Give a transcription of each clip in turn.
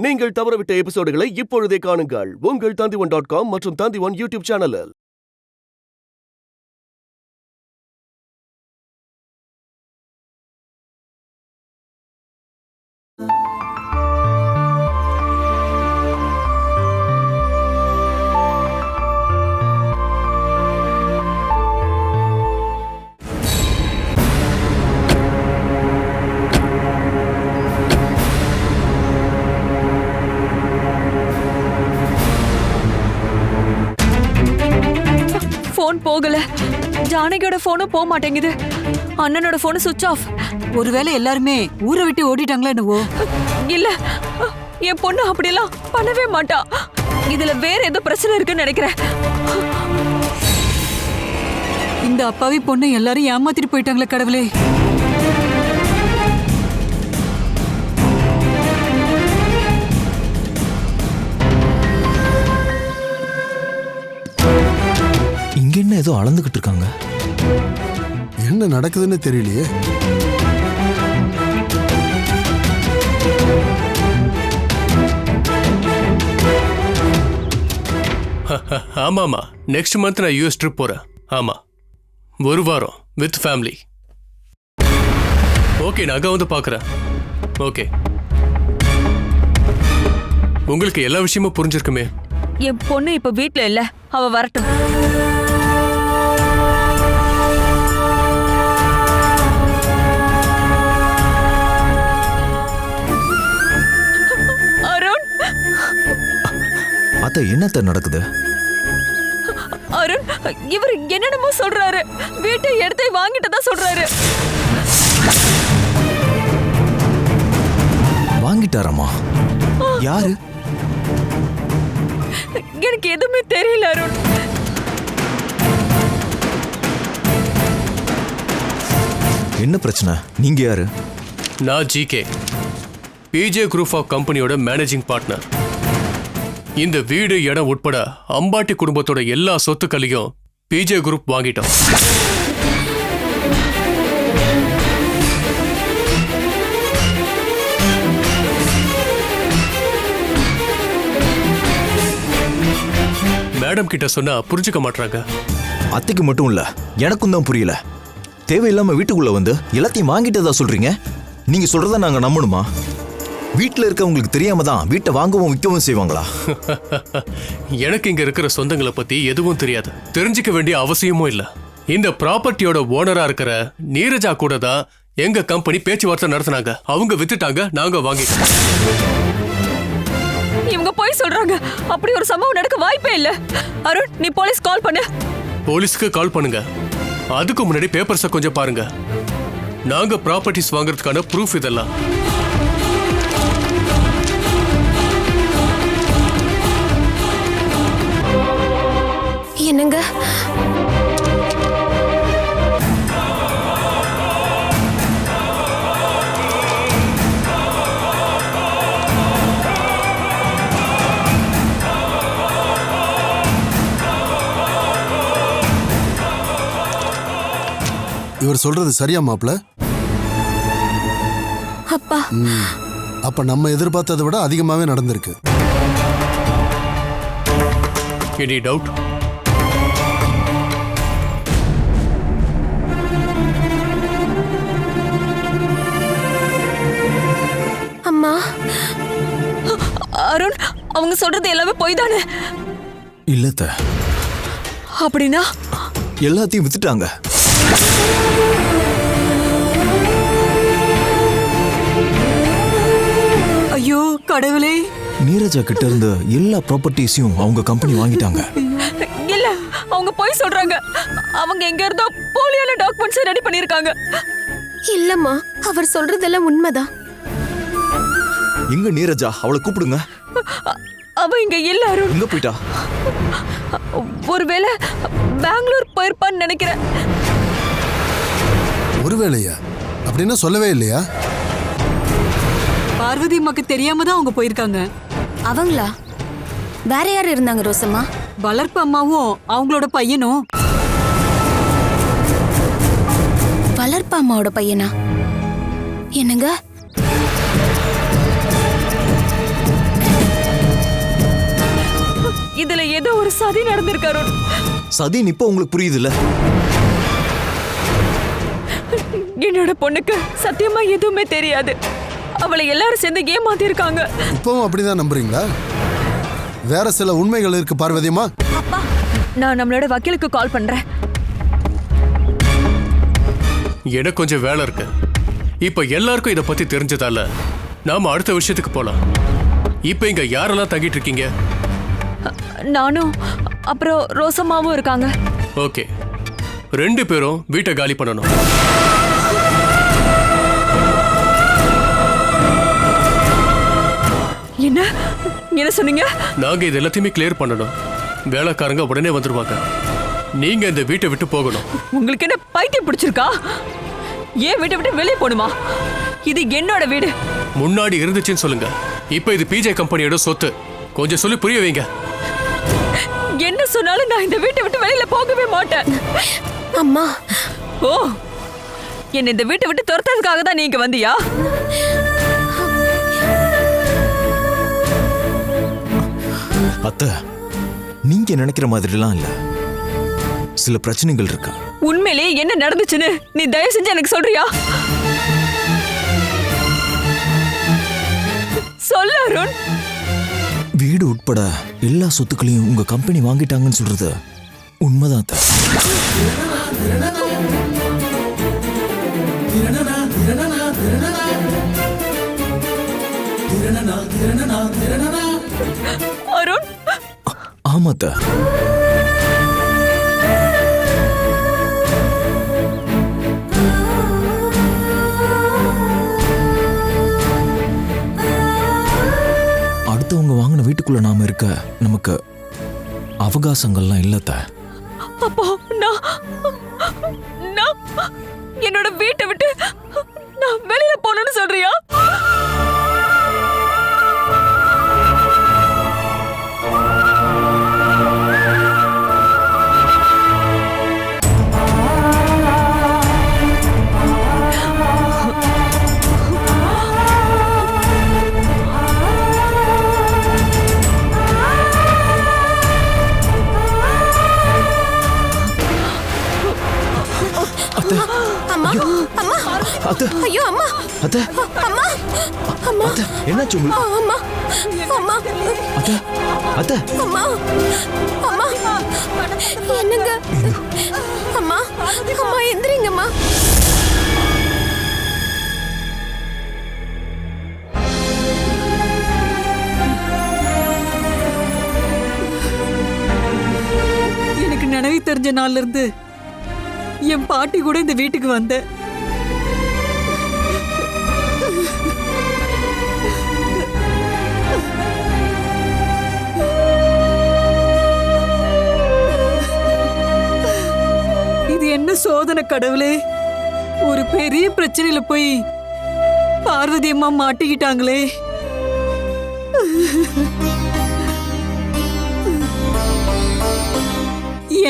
நீங்கள் தவறவிட்ட எபிசோடுகளை இப்பொழுதே காணுங்கள் உங்கள் Tandivan.com மற்றும் Tandivan யூடியூப் சேனலில். போன் போகல. ஜானகியோட போனும் போக மாட்டேங்குது. அண்ணனோட போன் சுவிட்ச் ஆஃப். ஒருவேளை எல்லாருமே ஊரை விட்டு ஓடிட்டாங்களா என்னவோ? இல்ல, என் பொண்ணு அப்படியெல்லாம் பண்ணவே மாட்டா. இதுல வேற ஏதோ பிரச்சனை இருக்குன்னு நினைக்கிறேன். இந்த அப்பாவி பொண்ணு எல்லாரும் ஏமாத்திட்டு போயிட்டாங்களே கடவுளே. இங்க என்ன ஏதோ அளந்துகிட்டு இருக்காங்க. என்ன நடக்குதுன்னு தெரியலையே. ஆமாமா, நெக்ஸ்ட் மந்த் நான் யூஎஸ் ட்ரிப் போறேன். ஆமா, ஒரு வாரம் வித் ஃபேமிலி. ஓகே, நான் வந்து பார்க்குறேன். ஓகே, உங்களுக்கு எல்லா விஷயமும் புரிஞ்சிருக்குமே. என் பொண்ணு இப்ப வீட்ல இல்ல, அவ வரட்டும். அருண், அத்த என்னத்த நடக்குது? அருண், இவர் என்னென்னமோ சொல்றாரு. வீட்டை எடுத்து வாங்கிட்டு தான் சொல்றாரு. வாங்கிட்டாராமா? யாரு? எனக்கு எதுவுமே தெரியல அருண். என்ன பிரச்சனை? நீங்க யாரு? நான் ஜிகே, பிஜே குரூப் ஆஃப் கம்பெனியோட மேனேஜிங் பார்ட்னர். இந்த வீடு, இடம் உட்பட அம்பாட்டி குடும்பத்தோட எல்லா சொத்துக்களையும் பிஜே குரூப் வாங்கிட்டோம். மேடம் கிட்ட சொன்னா புரிஞ்சுக்க மாட்டாங்க. அத்தைக்கு மட்டும் இல்ல, எனக்கும் தான் புரியல. தேவையில்லாம வீட்டுக்குள்ள வந்து எல்லாத்தையும் வாங்கிட்டதா சொல்றீங்க. நீங்க சொல்றத நாங்க நம்பணுமா? வீட்டுல இருக்கவங்களுக்கு தெரியாம தான் வீட்டை வாங்கவும் விற்கவும் செய்வாங்களா? எனக்கு இங்க இருக்கிற சொந்தங்களை பத்தி எதுவும் தெரியாது, தெரிஞ்சுக்க வேண்டிய அவசியமும் இல்ல. இந்த ப்ராப்பர்ட்டியோட ஓனரா இருக்கிற நீரஜா கூட தான் எங்க கம்பெனி பேச்சுவார்த்தை நடத்தினாங்க. அவங்க வித்துட்டாங்க, நாங்க வாங்கிட்டோம். இவங்க போய் சொல்றாங்க. அப்படி ஒரு சம்பவம் நடக்க வாய்ப்பே இல்ல. அருண், நீ போலீஸ் கால் பண்ணு. போலீஸ்க்கு கால் பண்ணுங்க. அதுக்கு முன்னாடி பேப்பர்ஸை கொஞ்சம் பாருங்க. நாங்க ப்ராப்பர்ட்டிஸ் வாங்குறதுக்கான ப்ரூஃப் இதெல்லாம். என்னங்க? இவர் சொல்றது சரியா மாப்ள? அப்பா, அப்ப நம்ம எதிர்பார்த்ததை விட அதிகமாவே நடந்திருக்கு. Any doubt? அம்மா. அருண், அவங்க சொல்றது எல்லாமே பொய் தானே? இல்லத்த. அப்படின்னா எல்லாத்தையும் வித்துட்டாங்க. ஐயோ கடவுளே. நீரஜா கிட்ட இருந்து எல்லா ப்ராப்பர்ட்டிஸையும் அவங்க கம்பெனி வாங்கிட்டாங்க. இல்ல, அவங்க போய் சொல்றாங்க. அவங்க எங்க இருந்தோ போலியான டாக்குமெண்ட்ஸ் ரெடி பண்ணிருக்காங்க. இல்லம்மா, அவர் சொல்றதெல்லாம் உண்மைதான். எங்க நீரஜா? அவளை கூப்பிடுங்க. அவ இங்க இல்ல அருண். எங்க போயிட்டா? ஒருவேளை பெங்களூர் போயிருப்பான்னு நினைக்கிறேன். ஒருவேளையா? அப்படின்னா சொல்லவே இல்லையா? பார்வதி அம்மாக்கு தெரியாம தான் அவங்க போயிருக்காங்க. அவங்களா? வேற யார் இருந்தாங்க ரோசம்மா? வளர்ப்பு அம்மாவும் அவங்களோட பையனும். வளர்ப்பு அம்மாவோட பையனா? என்னங்க? ஒரு சதி நடந்திருக்கு அருண். சதின்னு இப்போ உங்களுக்கு புரியுதுல்ல? என்னோட பொண்ணுக்கு சத்தியமா எதுவுமே தெரியாது. அவளை எல்லாரும் சேர்ந்து ஏமாத்தி இருக்காங்க. இப்பவும் அப்படிதான் நம்புறீங்களா? வேற சில உண்மைகள் இருக்கு பார்வதியம்மா. அப்பா, நான் நம்மளோட வக்கீலுக்கு கால் பண்றேன். எனக்கு கொஞ்சம் வேலை இருக்கு. இப்ப எல்லாருக்கும் இத பத்தி தெரிஞ்சதால நாம அடுத்த விஷயத்துக்கு போலாம். இப்ப இங்க யாரெல்லாம் தங்கிட்டு இருக்கீங்க? நானும் அப்புறம் ரோசம்மாவும் இருக்காங்க. ஓகே, 2 பேரும் வீட்டை காலி பண்ணணும். என்ன என்ன சொன்னீங்க? நாங்க இது எல்லாத்தையுமே கிளியர் பண்ணணும். வேலைக்காரங்க உடனே வந்துருவாங்க. நீங்க இந்த வீட்டை விட்டு போகணும். உங்களுக்கு என்ன பைத்தியம் பிடிச்சிருக்கா? ஏன் வீட்டை விட்டு வெளியே போணுமா? இது என்னோட வீடு. முன்னாடி இருந்துச்சுன்னு சொல்லுங்க. இப்ப இது பிஜே கம்பெனியோட சொத்து. கொஞ்சம் சொல்லி புரிய வைங்க. என்ன சொன்னாலும் நான் இந்த வீட்டை விட்டு வெளியில போகவே மாட்டேன். அம்மா, ஓ, என்ன இந்த வீட்டை விட்டு துரத்துறதுக்காக தான் நீங்க வந்தியா? அத்தை, நீங்க நினைக்கிற மாதிரிலாம் இல்ல. சில பிரச்சனைகள் இருக்கு. உண்மையிலேயே என்ன நடந்துச்சுன்னு நீ தயவு செஞ்சு எனக்கு சொல்றியா? சொல்லு அருண். வீடு உட்பட எல்லா சொத்துக்களையும் உங்க கம்பெனி வாங்கிட்டாங்கன்னு சொல்றது உண்மைதான் அத்தை. அருண், ஆமா அத்தை. அடுத்தவங்க வாங்கின வீட்டுக்குள்ள நாம இருக்க நமக்கு அவகாசங்கள்லாம் இல்லத்த. அப்போ நான் என்னோட வீட்டை விட்டு நான் வெளியில போகணும்னு சொல்றியா? அத்தை, ஐயோ அம்மா, அத்தை, அம்மா, அம்மா, அத்தை, என்னாச்சு உங்களுக்கு? அம்மா, அம்மா, அத்தை, அத்தை, அம்மா, அம்மா, என்னங்க? அம்மா, அம்மா எந்திரிங்கம்மா. எனக்கு நினைவு தெரிஞ்ச நாள்ல இருந்து என் பாட்டி கூட இந்த வீட்டுக்கு வந்த. இது என்ன சோதனை கடவுளே! ஒரு பெரிய பிரச்சனையில போய் பார்வதி அம்மா மாட்டிக்கிட்டாங்களே.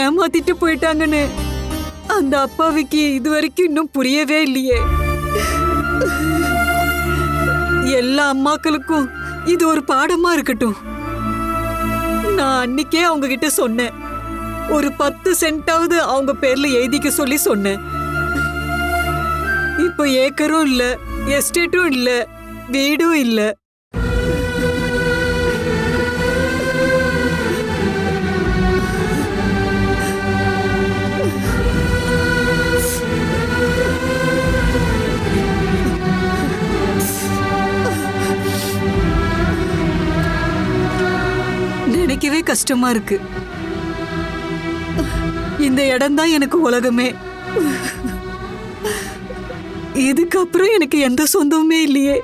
ஏமாத்திட்டு போயிட்டாங்கன்னு அந்த அப்பாவிக்கு இது வரைக்கும் இன்னும் புரியவே இல்லையே. எல்லா அம்மாக்களுக்கும் இது ஒரு பாடமா இருக்கட்டும். நான் அன்னைக்கே அவங்க கிட்ட சொன்னேன், ஒரு 10 சென்டாவது அவங்க பேர்ல எழுதிக்க சொல்லி சொன்னேன். இப்ப ஏக்கரும் இல்ல, எஸ்டேட்டும் இல்ல, வீடும் இல்ல. நினைக்கவே கஷ்டமா இருக்கு. இந்த இடம் தான் எனக்கு உலகமே. இதுக்கப்புறம் எனக்கு எந்த சொந்தமுமே இல்லையே.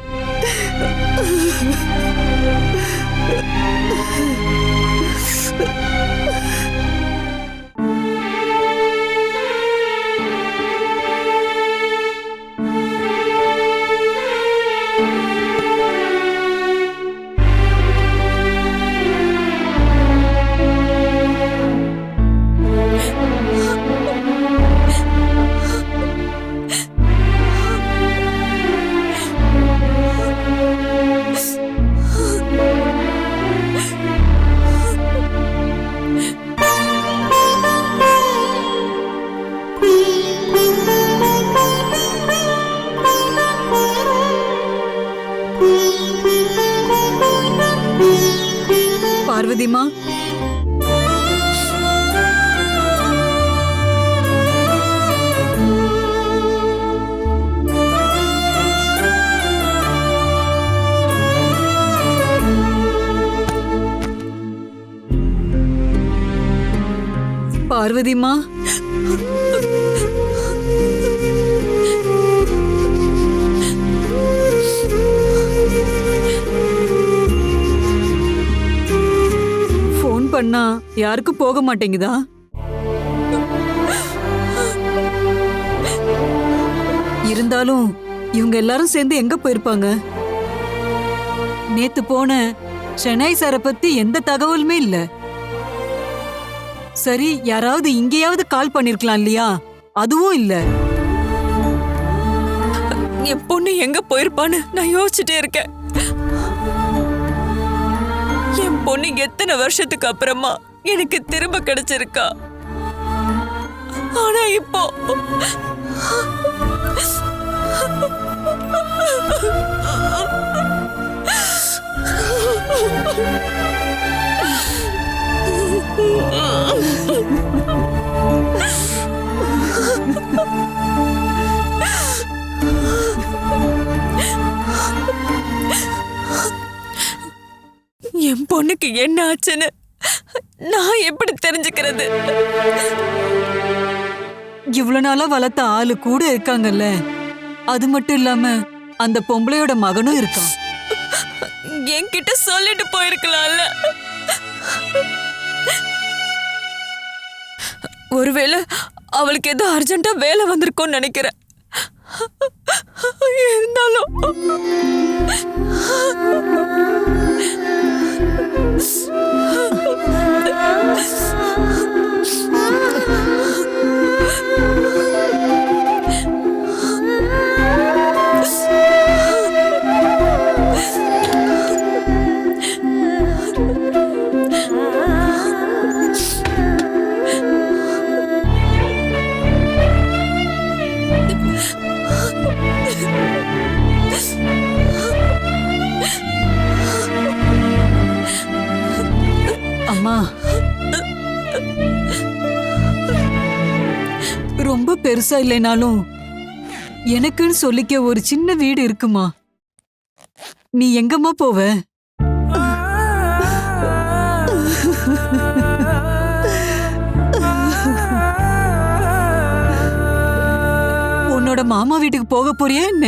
பார்வதிமா, பார்வதிமா, ஃபோன் பண்ணா யாருக்கும் போக மாட்டேங்குதா? இருந்தாலும் இவங்க எல்லாரும் சேர்ந்து எங்க போயிருப்பாங்க? நேத்து போன சென்னை சாரை பத்தி எந்த தகவலுமே இல்ல. சரி, யாராவது இங்கேயாவது கால் பண்ணிருக்கலாம் இல்லையா? அதுவும் இல்ல. என் பொண்ணு எங்க போயிருப்பான்னு நான் யோசிச்சுட்டே இருக்கேன். என் பொண்ணு எத்தனை வருஷத்துக்கு அப்புறமா எனக்கு திரும்ப கிடைச்சிருக்கா. ஆனா இப்போ என் பொண்ணுக்கு என்ன ஆச்சுன்னு நான் எப்படி தெரிஞ்சுக்கிறது? இவ்வளவு நாளா வளர்த்த ஆளு கூட இருக்காங்கல்ல. அது மட்டும் இல்லாம அந்த பொம்பளையோட மகனும் இருக்கான். என்கிட்ட சொல்லிட்டு போயிருக்கலாம்ல. ஒருவேளை அவளுக்கு ஏதோ அர்ஜென்ட்டா வேலை வந்திருக்கும்னு நினைக்கிறேன். இருந்தாலும் அம்மா, ரொம்ப பெருசா இல்லைனாலும் எனக்குன்னு சொல்லிக்க ஒரு சின்ன வீடு இருக்குமா. நீ எங்கம்மா போவ? உன்னோட மாமா வீட்டுக்கு போக போறியா என்ன?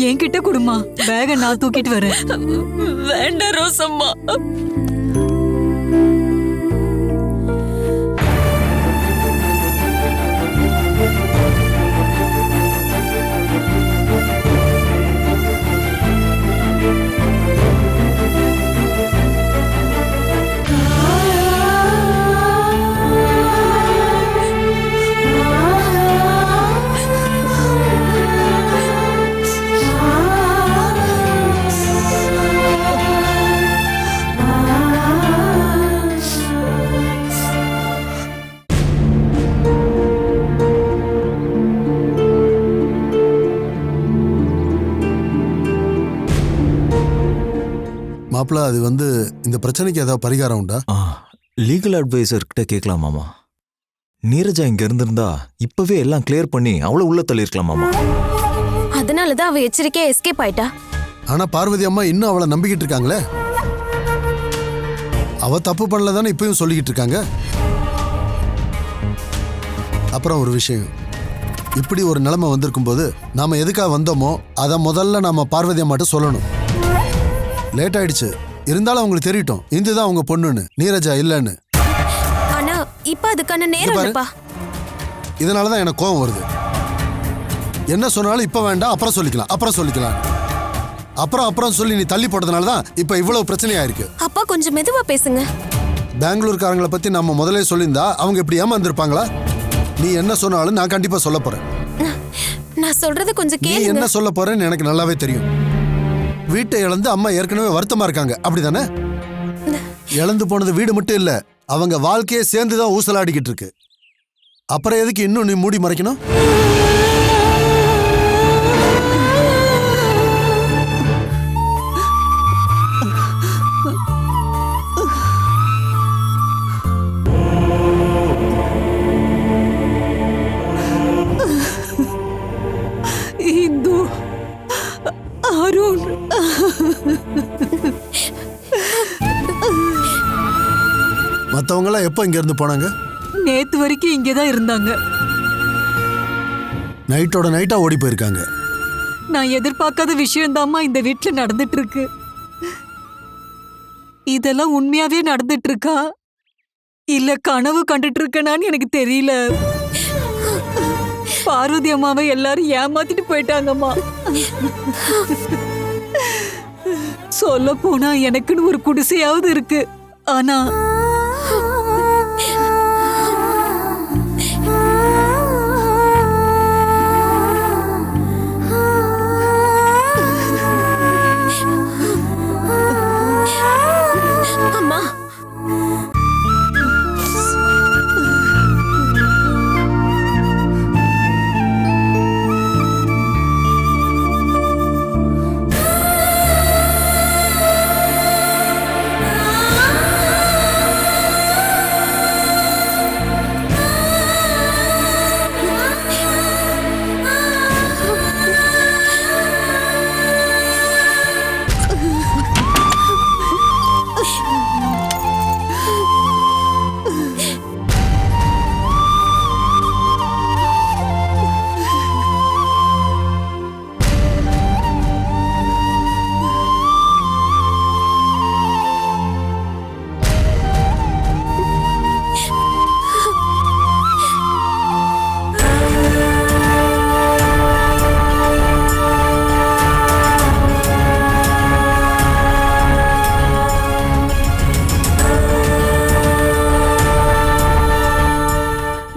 என்கிட்ட கொடுமா, பேக நான் தூக்கிட்டு வரேன். வேண்டாம் ரோசம்மா. மாப்பிள்ள, அது இந்த பிரச்சனைக்கு ஏதாவது பரிகாரம் உண்டா? லீகல் அட்வைசர் கிட்ட கேட்கலாம் மாமா. நீரஜா இங்க இருந்திருந்தா இப்பவே எல்லாம் கிளியர் பண்ணி அவளை உள்ள தள்ளிருக்கலாம் மாமா. அதனாலதான் அவ எச்சரிக்கையா எஸ்கேப் ஆயிட்டா. ஆனா பார்வதி அம்மா இன்னும் அவளை நம்பிக்கிட்டு இருக்காங்களே. அவ தப்பு பண்ணல தானே இப்பயும் சொல்லிக்கிட்டு இருக்காங்க. அப்புறம் ஒரு விஷயம், இப்படி ஒரு நிலைமை வந்திருக்கும் போது நாம எதுக்காக வந்தோமோ அதை முதல்ல நாம பார்வதி அம்மாட்ட சொல்லணும். லேட் ஆயிடுச்சு, இருந்தாலும் அவங்களுக்கு தெரியட்டும் இதுதான் அவங்க பொண்ணுன்னு, நீரஜா இல்லைன்னு. ஆனா இப்ப அதுக்கான நேரம் இல்லப்பா. இதனாலதான் எனக்கு கோபம் வருது. என்ன சொன்னாலும் இப்ப வேண்டாம், அப்புறம் சொல்லிக்கலாம், அப்புறம் சொல்லிக்கலாம், அப்புறம் சொல்லி நீ தள்ளி போட்டதுனால தான் இப்ப இவ்வளவு பிரச்சனையா இருக்கு. அப்பா கொஞ்சம் மெதுவா பேசுங்க. பெங்களூர்காரங்களை பத்தி நம்ம முதல்ல சொல்லியிருந்தா அவங்க இப்படி ஏமாந்துருப்பாங்களா? நீ என்ன சொன்னாலும் நான் கண்டிப்பா சொல்ல போறேன். நான் சொல்றது கொஞ்சம் நீ கேளுங்க. என்ன சொல்ல போறேன்னு எனக்கு நல்லாவே தெரியும். வீட்டை இழந்து அம்மா ஏற்கனவே வருத்தமா இருக்காங்க, அப்படிதானே? இழந்து போனது வீடு மட்டும் இல்ல, அவங்க வாழ்க்கையே சேர்ந்துதான் ஊசலாடிக்கிட்டு இருக்கு. அப்புறம் எதுக்கு இன்னும் நீ மூடி மறைக்கணும்? எப்போ இங்க இருந்து போனாங்க? நேத்து வரைக்கும் இங்கதான் இருந்தாங்க. நைட்டோட நைட்டா ஓடி போயிருக்காங்க. நான் எதிர்பார்க்காத விஷயம்தாம்மா இந்த வீட்டுல நடந்துட்டு இருக்கு. இதெல்லாம் உண்மையாவே நடந்துட்டு இருக்கா இல்ல கனவு கண்டுட்டு இருக்கனான்னு எனக்கு தெரியல. பார்வதி அம்மாவை எல்லாரும் ஏமாத்திட்டு போயிட்டாங்கம்மா. சொல்ல போனா எனக்குன்னு ஒரு குடிசையாவது இருக்கு. ஆனா அம்மா,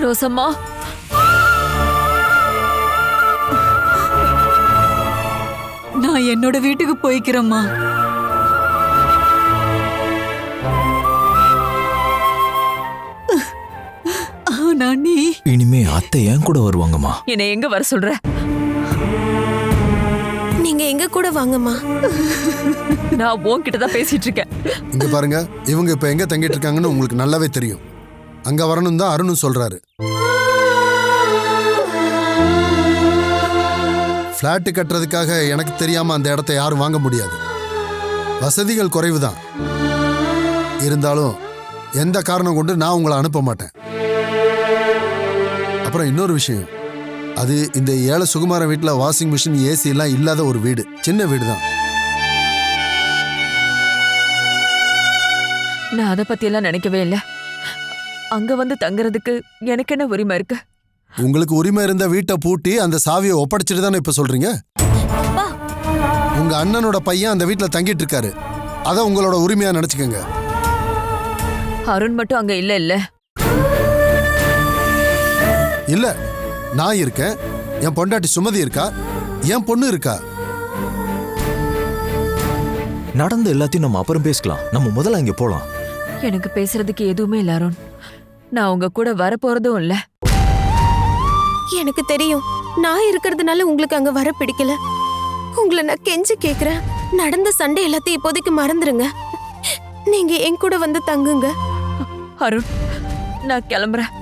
ரோசம்மா, நான் என்னோட வீட்டுக்கு போய்க்கிறேம்மா. ஆனா நீ இனிமே அத்தை ஏன் கூட வருவாங்கம்மா. என்னை எங்க வர சொல்ற? நீங்க எங்க கூட வாங்கம்மா. நான் உன்கிட்ட தான் பேசிட்டு இருக்கேன். இங்க பாருங்க, இவங்க இப்ப எங்க தங்கிட்டு இருக்காங்கன்னு உங்களுக்கு நல்லாவே தெரியும். அங்க வரணும் தான் அருணும் சொல்றாரு. பிளாட் கட்டுறதுக்காக எனக்கு தெரியாம அந்த இடத்த யாரும் வாங்க முடியாது. வசதிகள் குறைவுதான். இருந்தாலும் எந்த காரணம் கொண்டு நான் உங்களை அனுப்ப மாட்டேன். அப்புறம் இன்னொரு விஷயம், அது இந்த ஏழை சுகுமார வீட்டில் வாஷிங் மிஷின் ஏசி எல்லாம் இல்லாத ஒரு வீடு, சின்ன வீடு தான். நான் அதை பத்தி எல்லாம் நினைக்கவே இல்லை. அங்க வந்து தங்குறதுக்கு எனக்கு என்ன உரிமை இருக்கு? உங்களுக்கு உரிமை இருந்த வீட்டை பூட்டி அந்த சாவியை ஒப்படைச்சிட்டு தானே இப்ப சொல்றீங்க? உங்க அண்ணனோட பையன் அந்த வீட்டுல தங்கிட்டு இருக்காரு. அத உங்களோட உரிமையா நினைச்சுக்கோங்க. அருண் மட்டும் அங்க இல்ல இல்ல இல்ல, நான் இருக்கேன், என் பொண்டாட்டி சுமதி இருக்கா, என் பொண்ணு இருக்கா. நடந்த எல்லாத்தையும் நம்ம அப்புறம் பேசிக்கலாம். நம்ம முதல்ல அங்கே போலாம். எனக்கு பேசுறதுக்கு எதுவுமே இல்ல அருண். நான் உங்க கூட வரப்போறதும் இல்ல. எனக்கு தெரியும், நான் இருக்கிறதுனால உங்களுக்கு அங்க வர பிடிக்கல. உங்களை நான் கெஞ்சி கேக்குறேன், நடந்த சண்டை எல்லாத்தையும் இப்போதைக்கு மறந்துருங்க. நீங்க என் கூட வந்து தங்குங்க. அருண், நான் கிளம்புறேன்.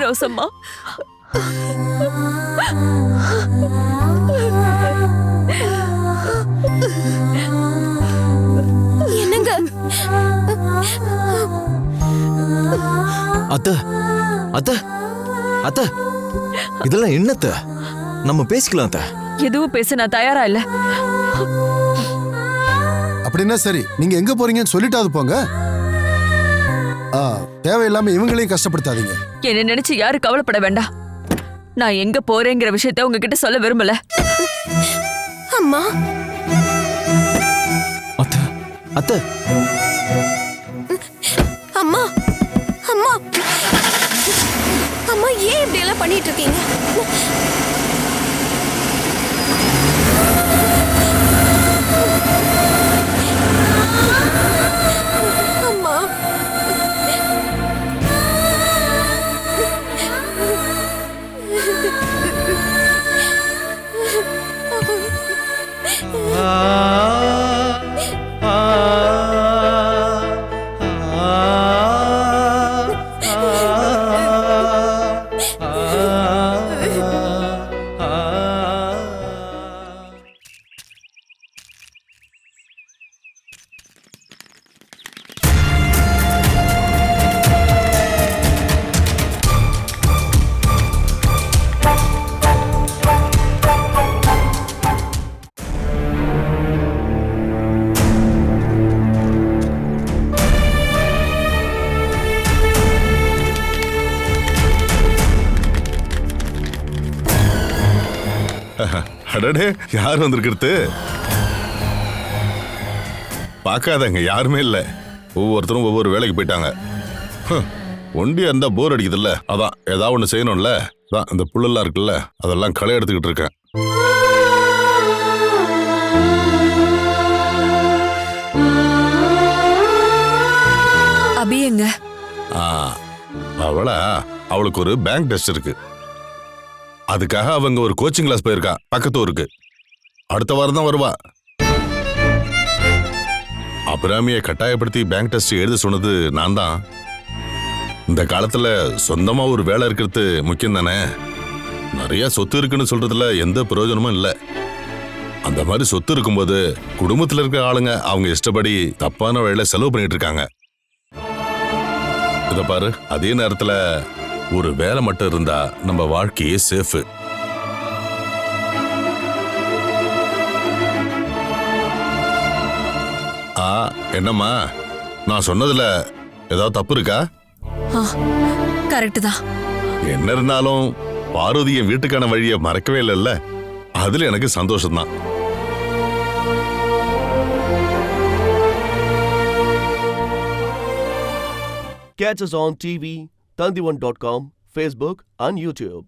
ரோசம்மா, என்னங்க? அத்தை, அத்தை, அத்தை, இதெல்லாம் என்னத்த? நம்ம பேசிக்கலாம் அத்தை. எதுவும் பேச நான் தயாரா இல்ல. அப்படின்னா சரி, நீங்க எங்க போறீங்கன்னு சொல்லிட்டாது போங்க. தேவையில்லாம இவங்களையும் கஷ்டப்படுத்தாதீங்க. என்ன நினைச்சு யாரும் கவலைப்பட வேண்டாம். நான் எங்க போறேங்கிற விஷயத்த உங்ககிட்ட சொல்ல விரும்பல. அம்மா, அத்தை, அத்தை, அம்மா, அம்மா, அம்மா, ஏன் இப்படி எல்லாம் பண்ணிட்டு இருக்கீங்க? அம்மா, அடடே, யார் வந்திருக்கிறது? பார்க்காதங்க, யாருமே இல்லை. ஒவ்வொருத்தரும் ஒவ்வொரு வேலைக்கு போயிட்டாங்க. ஒண்டியா இருந்தா போர் அடிக்குதுல்ல, அதான் ஏதாவது ஒன்று செய்யணும்ல. அதான் இந்த புல்லெல்லாம் இருக்குல்ல, அதெல்லாம் களை எடுத்துக்கிட்டு இருக்கேன். அபி எங்க? அவளுக்கு ஒரு பேங்க் டெஸ்ட் இருக்கு. அதுக்காக அவங்க ஒரு கோச்சிங் கிளாஸ் போயிருக்கா பக்கத்து ஊருக்கு. அடுத்த வாரம் தான் வருவா. அபிராமியை கட்டாயப்படுத்தி பேங்க் டெஸ்ட் எழுத சொன்னது நான் தான். இந்த காலத்துல சொந்தமா ஒரு வேலை இருக்கிறது முக்கியம் தானே. நிறைய சொத்து இருக்குன்னு சொல்றதுல எந்த பிரயோஜனமும் இல்லை. அந்த மாதிரி சொத்து இருக்கும்போது குடும்பத்துல இருக்கிற ஆளுங்க அவங்க இஷ்டப்படி தப்பான வழியில செலவு பண்ணிட்டு இருக்காங்க. இத பாரு, அதே நேரத்துல ஒரு வேலை மட்டும் இருந்தா நம்ம வாழ்க்கையே சேஃப். என்னம்மா, நான் சொன்னதுல ஏதாவது தப்பு இருக்கா? கரெக்ட் தான். என்ன இருந்தாலும் பார்வதி என் வீட்டுக்கான வழியை மறக்கவே இல்லைல்ல, அதுல எனக்கு சந்தோஷம்தான். Catch us on TV, Tandivan.com, Facebook and YouTube.